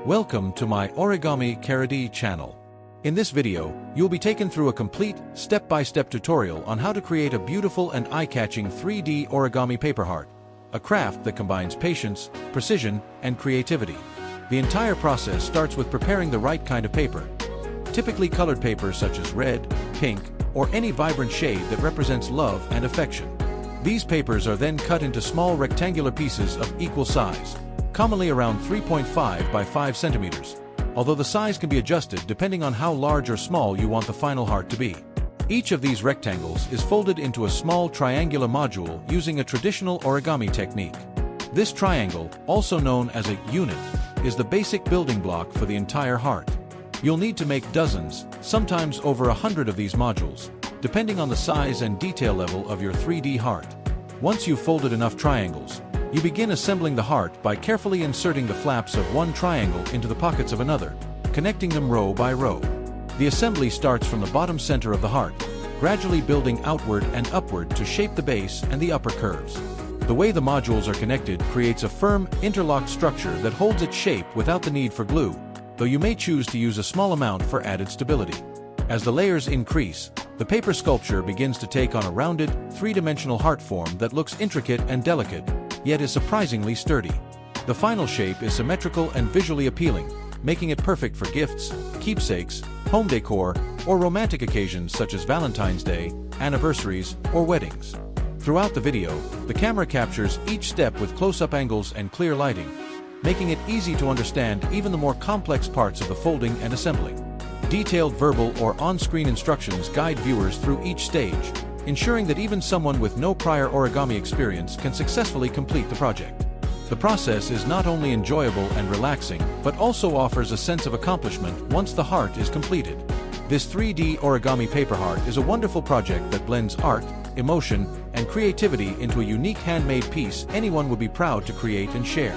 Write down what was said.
Welcome to my Origamikharadee channel. In this video, you'll be taken through a complete, step-by-step tutorial on how to create a beautiful and eye-catching 3D origami paper heart, a craft that combines patience, precision, and creativity. The entire process starts with preparing the right kind of paper. Typically colored paper such as red, pink, or any vibrant shade that represents love and affection. These papers are then cut into small rectangular pieces of equal size, commonly around 3.5 by 5 centimeters, although the size can be adjusted depending on how large or small you want the final heart to be. Each of these rectangles is folded into a small triangular module using a traditional origami technique. This triangle, also known as a unit, is the basic building block for the entire heart. You'll need to make dozens, sometimes over 100 of these modules, depending on the size and detail level of your 3D heart. Once you've folded enough triangles, you begin assembling the heart by carefully inserting the flaps of one triangle into the pockets of another, connecting them row by row. The assembly starts from the bottom center of the heart, gradually building outward and upward to shape the base and the upper curves. The way the modules are connected creates a firm, interlocked structure that holds its shape without the need for glue, though you may choose to use a small amount for added stability. As the layers increase, the paper sculpture begins to take on a rounded, three-dimensional heart form that looks intricate and delicate, yet is surprisingly sturdy. The final shape is symmetrical and visually appealing, making it perfect for gifts, keepsakes, home decor, or romantic occasions such as Valentine's Day, anniversaries, or weddings. Throughout the video, the camera captures each step with close-up angles and clear lighting, making it easy to understand even the more complex parts of the folding and assembling. Detailed verbal or on-screen instructions guide viewers through each stage, ensuring that even someone with no prior origami experience can successfully complete the project. The process is not only enjoyable and relaxing, but also offers a sense of accomplishment once the heart is completed. This 3D origami paper heart is a wonderful project that blends art, emotion, and creativity into a unique handmade piece anyone would be proud to create and share.